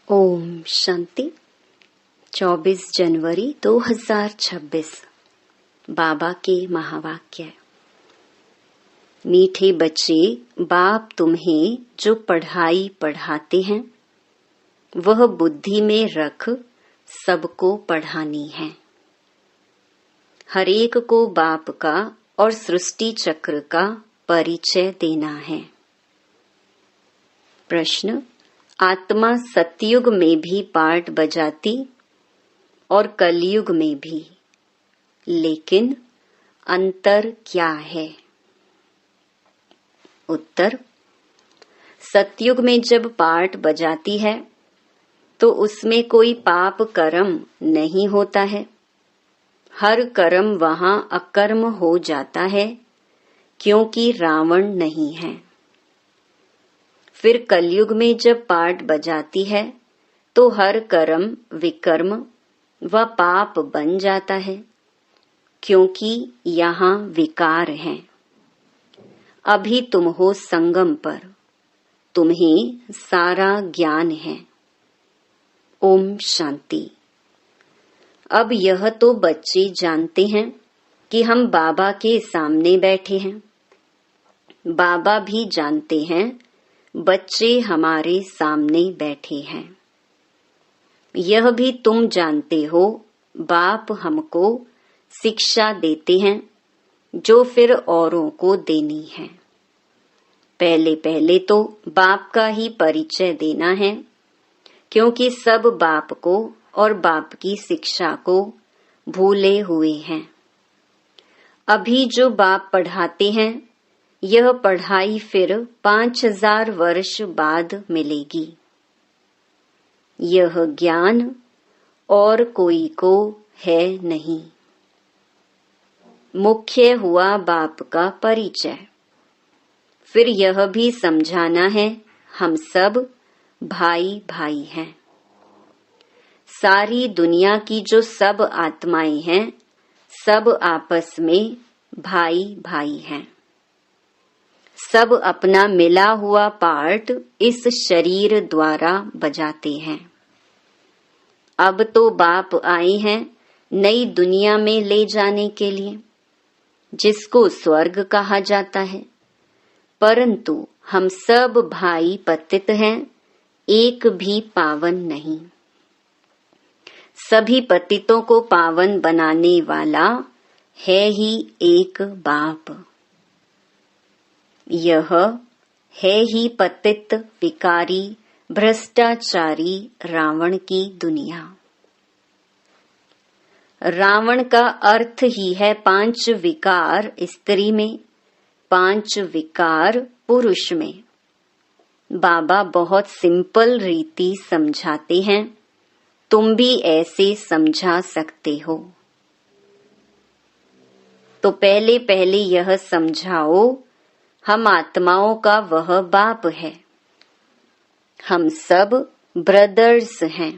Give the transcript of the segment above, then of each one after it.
ओम शांति। 24 जनवरी 2026 बाबा के महावाक्य। मीठे बच्चे, बाप तुम्हें जो पढ़ाई पढ़ाते हैं वह बुद्धि में रख सबको पढ़ानी है। हरेक को बाप का और सृष्टि चक्र का परिचय देना है। प्रश्न: आत्मा सतयुग में भी पाठ बजाती और कलयुग में भी, लेकिन अंतर क्या है? उत्तर: सतयुग में जब पाठ बजाती है तो उसमें कोई पाप कर्म नहीं होता है। हर कर्म वहां अकर्म हो जाता है क्योंकि रावण नहीं है। फिर कलयुग में जब पाठ बजाती है तो हर कर्म विकर्म व पाप बन जाता है क्योंकि यहाँ विकार हैं। अभी तुम हो संगम पर, तुम्हें सारा ज्ञान है। ओम शांति। अब यह तो बच्चे जानते हैं कि हम बाबा के सामने बैठे हैं। बाबा भी जानते हैं बच्चे हमारे सामने बैठे हैं। यह भी तुम जानते हो बाप हमको शिक्षा देते हैं जो फिर औरों को देनी है। पहले पहले तो बाप का ही परिचय देना है क्योंकि सब बाप को और बाप की शिक्षा को भूले हुए हैं। अभी जो बाप पढ़ाते हैं यह पढ़ाई फिर 5000 वर्ष बाद मिलेगी। यह ज्ञान और कोई को है नहीं। मुख्य हुआ बाप का परिचय। फिर यह भी समझाना है हम सब भाई भाई हैं। सारी दुनिया की जो सब आत्माएं हैं सब आपस में भाई भाई हैं। सब अपना मिला हुआ पार्ट इस शरीर द्वारा बजाते हैं। अब तो बाप आए हैं नई दुनिया में ले जाने के लिए, जिसको स्वर्ग कहा जाता है। परंतु हम सब भाई पतित हैं, एक भी पावन नहीं। सभी पतितों को पावन बनाने वाला है ही एक बाप। यह है ही पतित विकारी भ्रष्टाचारी रावण की दुनिया। रावण का अर्थ ही है 5 विकार स्त्री में, 5 विकार पुरुष में। बाबा बहुत सिंपल रीति समझाते हैं, तुम भी ऐसे समझा सकते हो। तो पहले पहले यह समझाओ हम आत्माओं का वह बाप है। हम सब ब्रदर्स हैं।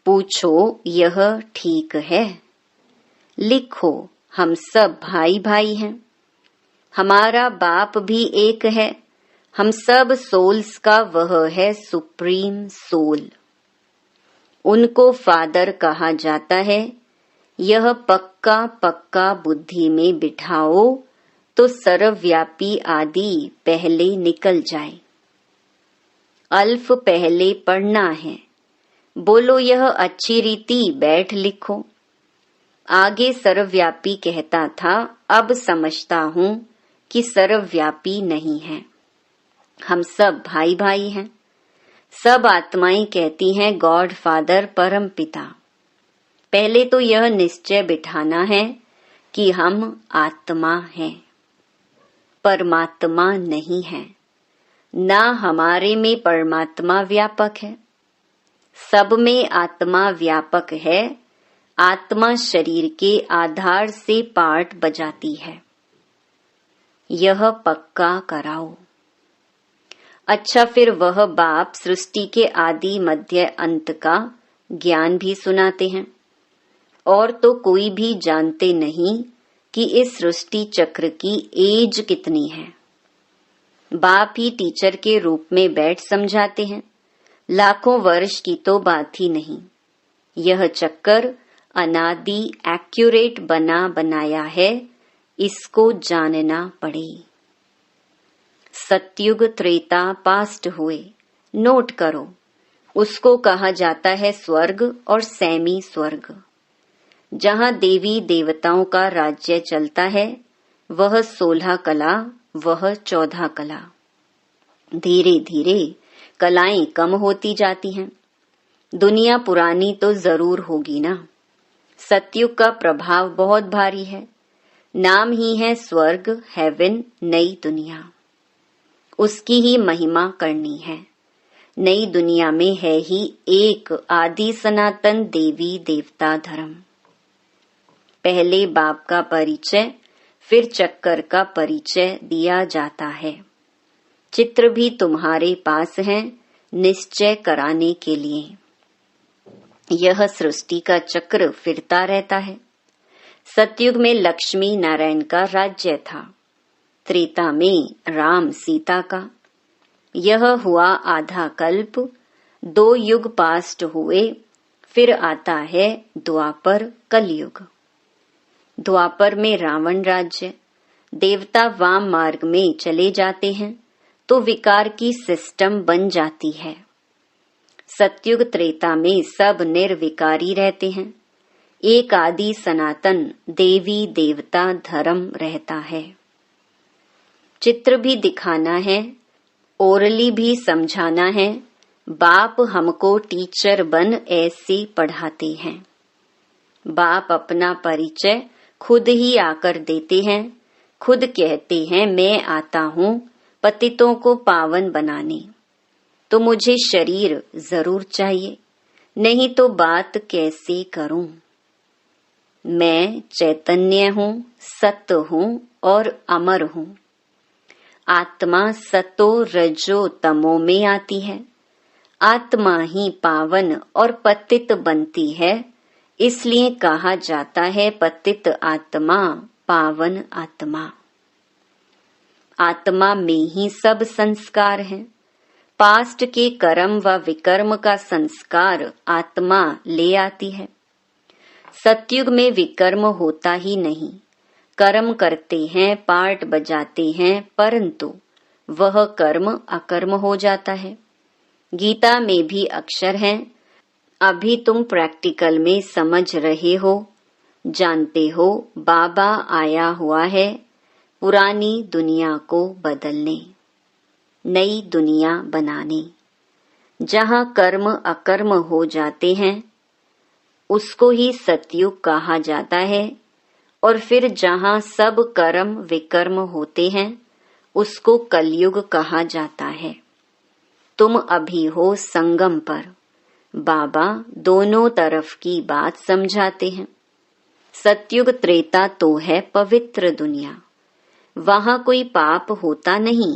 पूछो यह ठीक है? लिखो हम सब भाई भाई हैं। हमारा बाप भी एक है। हम सब सोल्स का वह है सुप्रीम सोल। उनको फादर कहा जाता है। यह पक्का पक्का बुद्धि में बिठाओ तो सर्वव्यापी आदि पहले निकल जाए। अल्फ पहले पढ़ना है। बोलो यह अच्छी रीति, बैठ लिखो। आगे सर्वव्यापी कहता था, अब समझता हूँ कि सर्वव्यापी नहीं है। हम सब भाई भाई हैं। सब आत्माएं कहती हैं गॉड फादर परम पिता। पहले तो यह निश्चय बिठाना है कि हम आत्मा हैं, परमात्मा नहीं है। ना हमारे में परमात्मा व्यापक है, सब में आत्मा व्यापक है। आत्मा शरीर के आधार से पाठ बजाती है। यह पक्का कराओ। अच्छा, फिर वह बाप सृष्टि के आदि मध्य अंत का ज्ञान भी सुनाते हैं। और तो कोई भी जानते नहीं कि इस सृष्टि चक्र की एज कितनी है। बाप ही टीचर के रूप में बैठ समझाते हैं। लाखों वर्ष की तो बात ही नहीं। यह चक्कर अनादि एक्यूरेट बना बनाया है, इसको जानना पड़े। सतयुग त्रेता पास्ट हुए, नोट करो। उसको कहा जाता है स्वर्ग और सेमी स्वर्ग। जहाँ देवी देवताओं का राज्य चलता है वह 16 कला, वह 14 कला। धीरे धीरे कलाएं कम होती जाती हैं। दुनिया पुरानी तो जरूर होगी ना। सतयुग का प्रभाव बहुत भारी है। नाम ही है स्वर्ग, हेवन, नई दुनिया। उसकी ही महिमा करनी है। नई दुनिया में है ही एक आदि सनातन देवी देवता धर्म। पहले बाप का परिचय, फिर चक्कर का परिचय दिया जाता है। चित्र भी तुम्हारे पास है निश्चय कराने के लिए। यह सृष्टि का चक्र फिरता रहता है। सतयुग में लक्ष्मी नारायण का राज्य था, त्रेता में राम सीता का। यह हुआ आधा कल्प, 2 युग पास्ट हुए, फिर आता है द्वापर कलयुग। द्वापर में रावण राज्य, देवता वाम मार्ग में चले जाते हैं तो विकार की सिस्टम बन जाती है। सतयुग त्रेता में सब निर्विकारी रहते हैं। एक आदि सनातन देवी देवता धर्म रहता है। चित्र भी दिखाना है, ओरली भी समझाना है। बाप हमको टीचर बन ऐसे पढ़ाते हैं। बाप अपना परिचय खुद ही आकर देते हैं। खुद कहते हैं मैं आता हूँ पतितों को पावन बनाने। तो मुझे शरीर जरूर चाहिए, नहीं तो बात कैसे करूं। मैं चैतन्य हूँ, सत्य हूँ और अमर हूँ। आत्मा सतो रजो तमो में आती है। आत्मा ही पावन और पतित बनती है, इसलिए कहा जाता है पतित आत्मा, पावन आत्मा। आत्मा में ही सब संस्कार हैं। पास्ट के कर्म व विकर्म का संस्कार आत्मा ले आती है। सतयुग में विकर्म होता ही नहीं। कर्म करते हैं, पार्ट बजाते हैं, परंतु वह कर्म अकर्म हो जाता है। गीता में भी अक्षर हैं। अभी तुम प्रैक्टिकल में समझ रहे हो, जानते हो बाबा आया हुआ है पुरानी दुनिया को बदलने, नई दुनिया बनाने। जहाँ कर्म अकर्म हो जाते हैं उसको ही सतयुग कहा जाता है, और फिर जहाँ सब कर्म विकर्म होते हैं उसको कलयुग कहा जाता है। तुम अभी हो संगम पर। बाबा दोनों तरफ की बात समझाते हैं। सतयुग त्रेता तो है पवित्र दुनिया, वहाँ कोई पाप होता नहीं।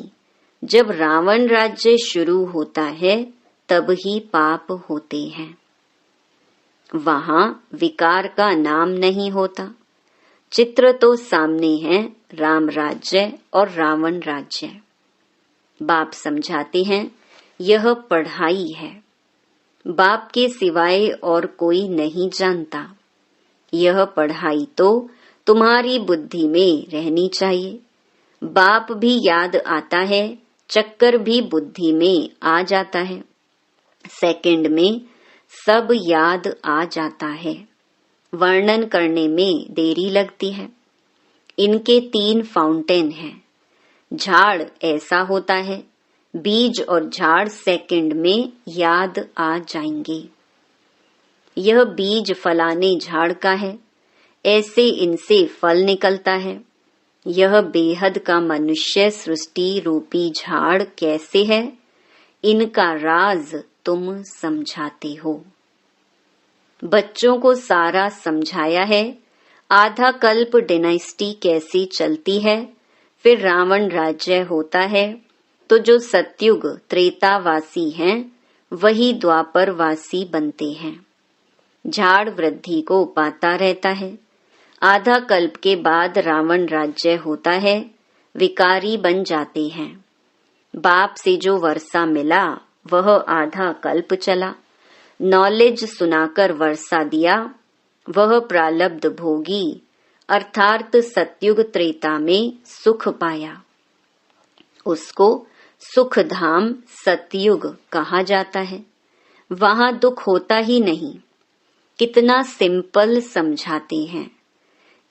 जब रावण राज्य शुरू होता है तब ही पाप होते हैं। वहाँ विकार का नाम नहीं होता। चित्र तो सामने है, राम राज्य और रावण राज्य। बाप समझाते हैं यह पढ़ाई है। बाप के सिवाय और कोई नहीं जानता। यह पढ़ाई तो तुम्हारी बुद्धि में रहनी चाहिए। बाप भी याद आता है, चक्कर भी बुद्धि में आ जाता है। सेकंड में सब याद आ जाता है। वर्णन करने में देरी लगती है। इनके 3 फाउंटेन हैं। झाड़ ऐसा होता है, बीज और झाड़ सेकंड में याद आ जाएंगे। यह बीज फलाने झाड़ का है, ऐसे इनसे फल निकलता है। यह बेहद का मनुष्य सृष्टि रूपी झाड़ कैसे है, इनका राज तुम समझाते हो। बच्चों को सारा समझाया है। आधा कल्प डायनेस्टी कैसी चलती है, फिर रावण राज्य होता है। तो जो सतयुग त्रेतावासी हैं वही द्वापरवासी बनते हैं। झाड़ वृद्धि को पाता रहता है। आधा कल्प के बाद रावण राज्य होता है, विकारी बन जाते हैं। बाप से जो वर्षा मिला वह आधा कल्प चला। नॉलेज सुनाकर वर्षा दिया, वह प्रालब्ध भोगी अर्थात सतयुग त्रेता में सुख पाया। उसको सुख धाम सतयुग कहा जाता है। वहां दुख होता ही नहीं। कितना सिंपल समझाते हैं।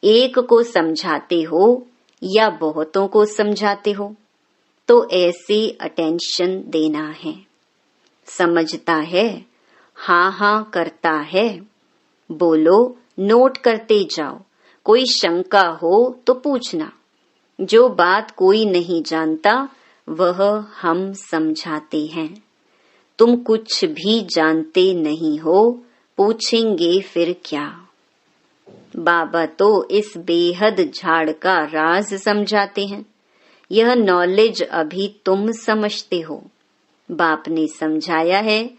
एक को समझाते हो या बहुतों को समझाते हो तो ऐसे अटेंशन देना है। समझता है, हाँ हाँ करता है, बोलो, नोट करते जाओ। कोई शंका हो तो पूछना। जो बात कोई नहीं जानता वह हम समझाते हैं। तुम कुछ भी जानते नहीं हो, पूछेंगे फिर क्या। बाबा तो इस बेहद झाड़ का राज समझाते हैं। यह नॉलेज अभी तुम समझते हो। बाप ने समझाया है,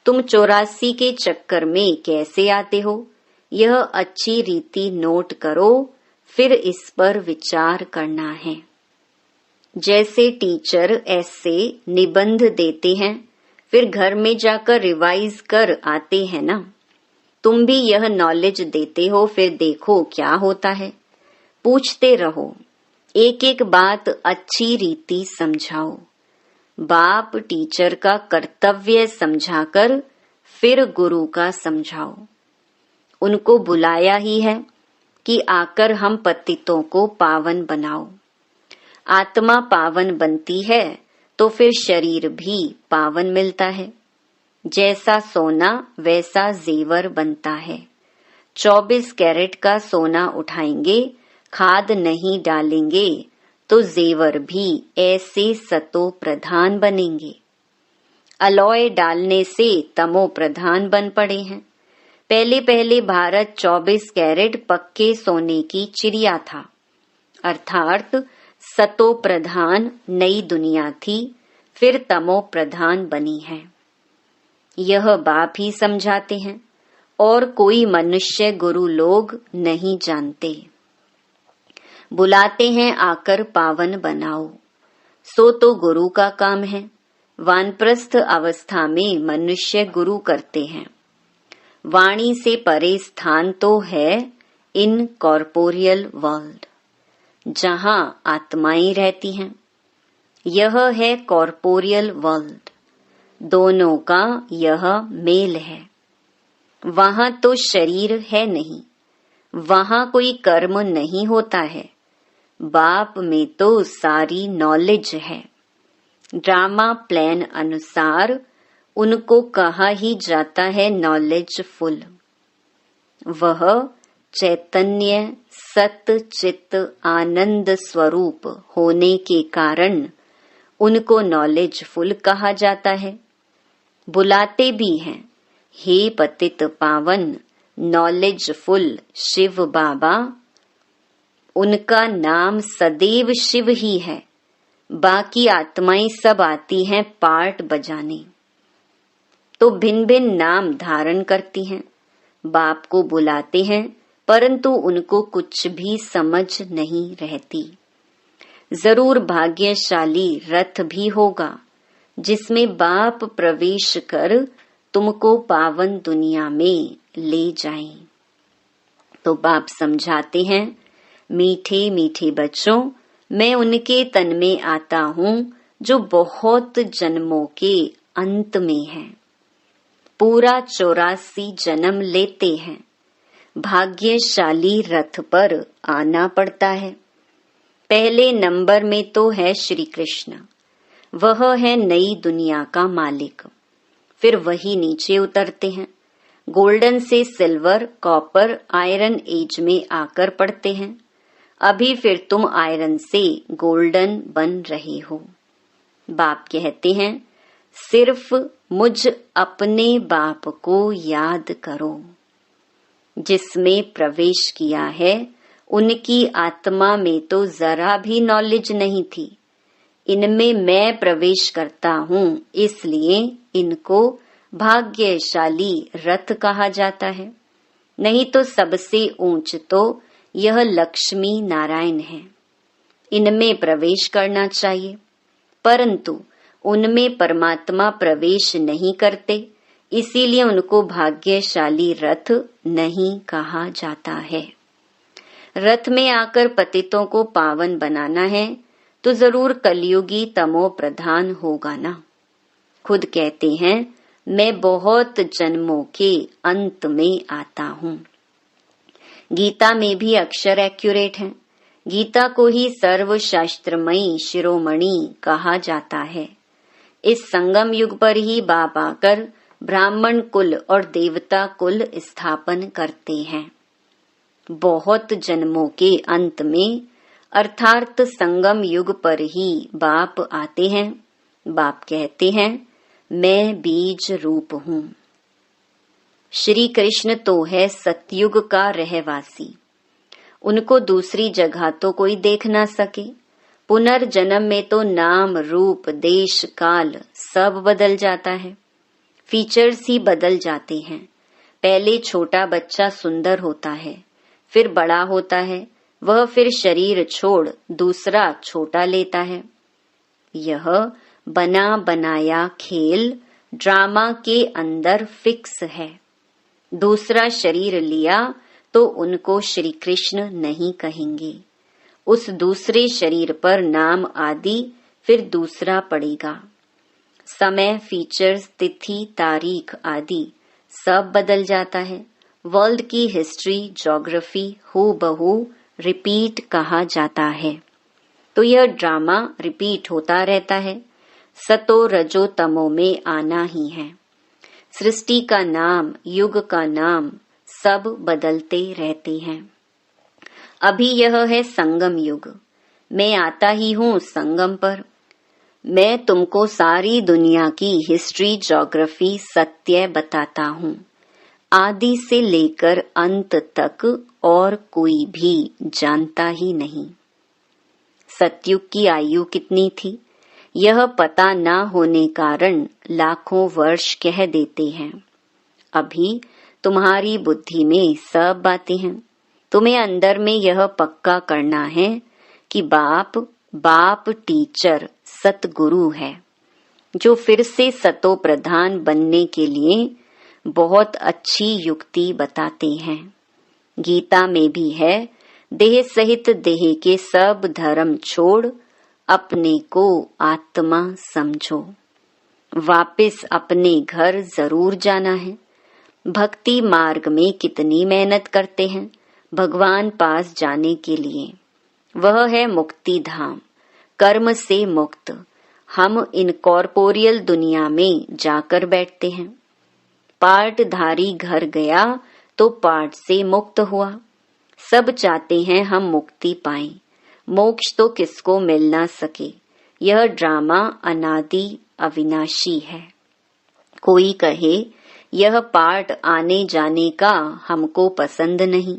तुम 84 के चक्कर में कैसे आते हो, यह अच्छी रीति नोट करो, फिर इस पर विचार करना है। जैसे टीचर ऐसे निबंध देते हैं, फिर घर में जाकर रिवाइज कर आते हैं ना। तुम भी यह नॉलेज देते हो, फिर देखो क्या होता है। पूछते रहो, एक एक बात अच्छी रीति समझाओ। बाप टीचर का कर्तव्य समझाकर फिर गुरु का समझाओ। उनको बुलाया ही है कि आकर हम पतितों को पावन बनाओ। आत्मा पावन बनती है तो फिर शरीर भी पावन मिलता है। जैसा सोना वैसा जेवर बनता है। 24 कैरेट का सोना उठाएंगे, खाद नहीं डालेंगे तो जेवर भी ऐसे सतो प्रधान बनेंगे। अलॉय डालने से तमो प्रधान बन पड़े हैं। पहले पहले भारत 24 कैरेट पक्के सोने की चिड़िया था, अर्थात सतो प्रधान नई दुनिया थी, फिर तमो प्रधान बनी है। यह बाप ही समझाते हैं और कोई मनुष्य गुरु लोग नहीं जानते। बुलाते हैं आकर पावन बनाओ, सो तो गुरु का काम है। वानप्रस्थ अवस्था में मनुष्य गुरु करते हैं। वाणी से परे स्थान तो है इन कॉर्पोरियल वर्ल्ड, जहां आत्माएं रहती हैं। यह है कॉर्पोरियल वर्ल्ड, दोनों का यह मेल है। वहां तो शरीर है नहीं, वहां कोई कर्म नहीं होता है। बाप में तो सारी नॉलेज है। ड्रामा प्लान अनुसार उनको कहा ही जाता है नॉलेजफुल। वह चैतन्य सत चित आनंद स्वरूप होने के कारण उनको नॉलेजफुल कहा जाता है। बुलाते भी हैं, हे पतित पावन नॉलेजफुल शिव बाबा। उनका नाम सदैव शिव ही है। बाकी आत्माएं सब आती हैं पार्ट बजाने, तो भिन्न भिन्न नाम धारण करती हैं। बाप को बुलाते हैं परंतु उनको कुछ भी समझ नहीं रहती। जरूर भाग्यशाली रथ भी होगा जिसमें बाप प्रवेश कर तुमको पावन दुनिया में ले जाएं। तो बाप समझाते हैं, मीठे मीठे बच्चों, मैं उनके तन में आता हूँ जो बहुत जन्मों के अंत में है। पूरा 84 जन्म लेते हैं। भाग्यशाली रथ पर आना पड़ता है। पहले नंबर में तो है श्री कृष्ण, वह है नई दुनिया का मालिक। फिर वही नीचे उतरते हैं। गोल्डन से सिल्वर, कॉपर, आयरन एज में आकर पड़ते हैं। अभी फिर तुम आयरन से गोल्डन बन रहे हो। बाप कहते हैं, सिर्फ मुझ अपने बाप को याद करो। जिसमें प्रवेश किया है उनकी आत्मा में तो जरा भी नॉलेज नहीं थी। इनमें मैं प्रवेश करता हूँ, इसलिए इनको भाग्यशाली रथ कहा जाता है। नहीं तो सबसे ऊंच तो यह लक्ष्मी नारायण है। इनमें प्रवेश करना चाहिए, परंतु उनमें परमात्मा प्रवेश नहीं करते, इसीलिए उनको भाग्यशाली रथ नहीं कहा जाता है। रथ में आकर पतितों को पावन बनाना है तो जरूर कलयुगी तमो प्रधान होगा ना। खुद कहते हैं, मैं बहुत जन्मों के अंत में आता हूँ। गीता में भी अक्षर एक्यूरेट है। गीता को ही सर्वशास्त्रमयी शिरोमणि कहा जाता है। इस संगम युग पर ही बाप आकर ब्राह्मण कुल और देवता कुल स्थापन करते हैं। बहुत जन्मों के अंत में अर्थात संगम युग पर ही बाप आते हैं। बाप कहते हैं, मैं बीज रूप हूँ। श्री कृष्ण तो है सतयुग का रहवासी। उनको दूसरी जगह तो कोई देख ना सके। पुनर्जन्म में तो नाम रूप देश काल सब बदल जाता है, फीचर्स ही बदल जाते हैं। पहले छोटा बच्चा सुंदर होता है, फिर बड़ा होता है, वह फिर शरीर छोड़ दूसरा छोटा लेता है। यह बना बनाया खेल ड्रामा के अंदर फिक्स है। दूसरा शरीर लिया तो उनको श्री कृष्ण नहीं कहेंगे। उस दूसरे शरीर पर नाम आदि फिर दूसरा पड़ेगा। समय, फीचर्स, तिथि, तारीख आदि सब बदल जाता है। वर्ल्ड की हिस्ट्री, ज्योग्राफी हूबहू रिपीट कहा जाता है। तो यह ड्रामा रिपीट होता रहता है। सतो रजो तमो में आना ही है। सृष्टि का नाम, युग का नाम सब बदलते रहते हैं। अभी यह है संगम युग। मैं आता ही हूँ संगम पर। मैं तुमको सारी दुनिया की हिस्ट्री, ज्योग्राफी, सत्य बताता हूँ। आदि से लेकर अंत तक और कोई भी जानता ही नहीं। सतयुग की आयु कितनी थी, यह पता न होने कारण लाखों वर्ष कह देते हैं। अभी तुम्हारी बुद्धि में सब बातें हैं। तुम्हें अंदर में यह पक्का करना है कि बाप टीचर सतगुरु है, जो फिर से सतो प्रधान बनने के लिए बहुत अच्छी युक्ति बताते हैं। गीता में भी है, देह सहित देह के सब धर्म छोड़ अपने को आत्मा समझो। वापिस अपने घर जरूर जाना है। भक्ति मार्ग में कितनी मेहनत करते हैं भगवान पास जाने के लिए। वह है मुक्ति धाम, कर्म से मुक्त। हम इनकॉर्पोरियल दुनिया में जाकर बैठते हैं। पार्टधारी घर गया तो पार्ट से मुक्त हुआ। सब चाहते हैं हम मुक्ति पाएं, मोक्ष तो किसको मिल ना सके। यह ड्रामा अनादि अविनाशी है। कोई कहे यह पार्ट आने जाने का हमको पसंद नहीं,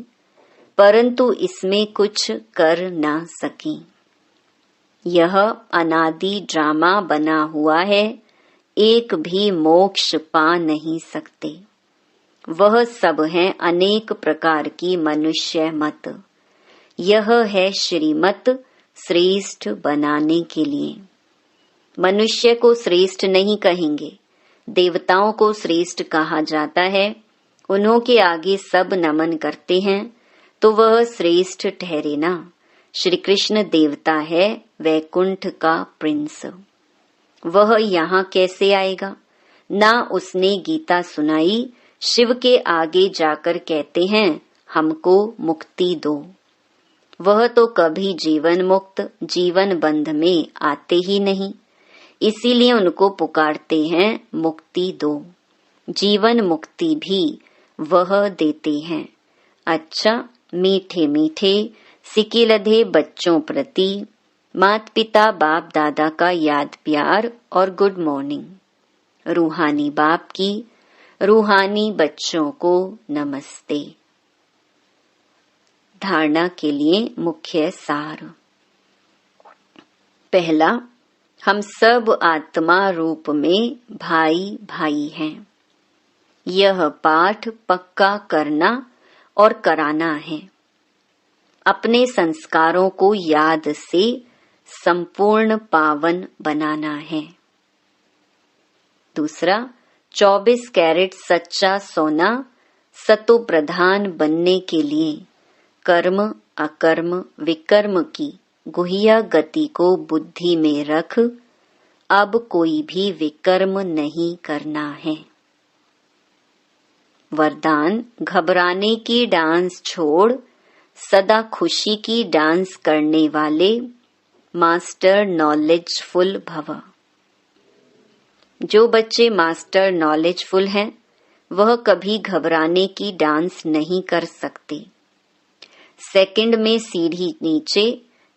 परंतु इसमें कुछ कर ना सकें। यह अनादि ड्रामा बना हुआ है, एक भी मोक्ष पा नहीं सकते। वह सब हैं अनेक प्रकार की मनुष्य मत। यह है श्रीमत श्रेष्ठ बनाने के लिए। मनुष्य को श्रेष्ठ नहीं कहेंगे, देवताओं को श्रेष्ठ कहा जाता है। उन्हों के आगे सब नमन करते हैं तो वह श्रेष्ठ ठहरे ना। श्री कृष्ण देवता है, वैकुंठ का प्रिंस। वह यहाँ कैसे आएगा? ना उसने गीता सुनाई, शिव के आगे जाकर कहते हैं हमको मुक्ति दो। वह तो कभी जीवन मुक्त, जीवन बंध में आते ही नहीं, इसीलिए उनको पुकारते हैं मुक्ति दो। जीवन मुक्ति भी वह देते हैं। अच्छा, मीठे मीठे सिकिलधे बच्चों प्रति माता पिता बाप दादा का याद प्यार और गुड मॉर्निंग। रूहानी बाप की रूहानी बच्चों को नमस्ते। धारणा के लिए मुख्य सार। पहला, हम सब आत्मा रूप में भाई भाई हैं। यह पाठ पक्का करना और कराना है। अपने संस्कारों को याद से संपूर्ण पावन बनाना है। दूसरा, 24 कैरेट सच्चा सोना सतो प्रधान बनने के लिए कर्म अकर्म विकर्म की गुह्य गति को बुद्धि में रख अब कोई भी विकर्म नहीं करना है। वरदान, घबराने की डांस छोड़ सदा खुशी की डांस करने वाले मास्टर नॉलेजफुल भव। जो बच्चे मास्टर नॉलेजफुल हैं वह कभी घबराने की डांस नहीं कर सकते। सेकंड में सीढ़ी नीचे,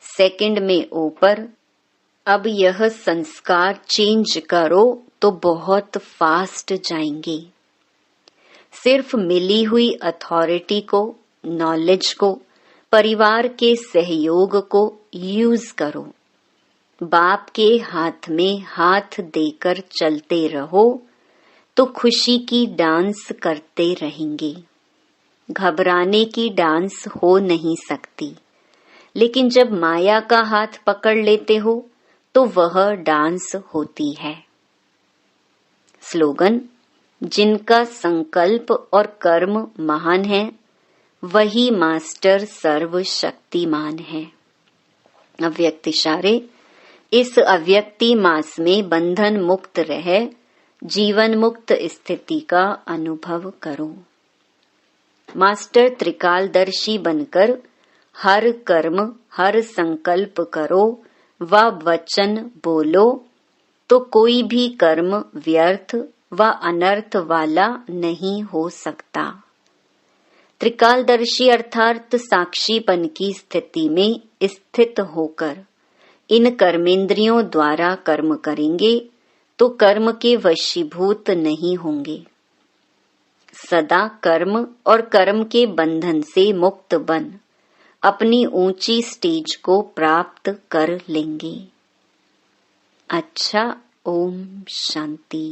सेकंड में ऊपर। अब यह संस्कार चेंज करो तो बहुत फास्ट जाएंगे। सिर्फ मिली हुई अथॉरिटी को, नॉलेज को, परिवार के सहयोग को यूज करो। बाप के हाथ में हाथ देकर चलते रहो तो खुशी की डांस करते रहेंगे। घबराने की डांस हो नहीं सकती, लेकिन जब माया का हाथ पकड़ लेते हो तो वह डांस होती है। स्लोगन, जिनका संकल्प और कर्म महान है वही मास्टर सर्वशक्तिमान है। अव्यक्त इशारे, इस अव्यक्ति मास में बंधन मुक्त रह जीवन मुक्त स्थिति का अनुभव करो। मास्टर त्रिकालदर्शी बनकर हर कर्म हर संकल्प करो व वचन बोलो तो कोई भी कर्म व्यर्थ व अनर्थ वाला नहीं हो सकता। त्रिकालदर्शी अर्थात साक्षीपन की स्थिति में स्थित होकर इन कर्मेंद्रियों द्वारा कर्म करेंगे तो कर्म के वशीभूत नहीं होंगे। सदा कर्म और कर्म के बंधन से मुक्त बन अपनी ऊंची स्टेज को प्राप्त कर लेंगे। अच्छा, ओम शांति।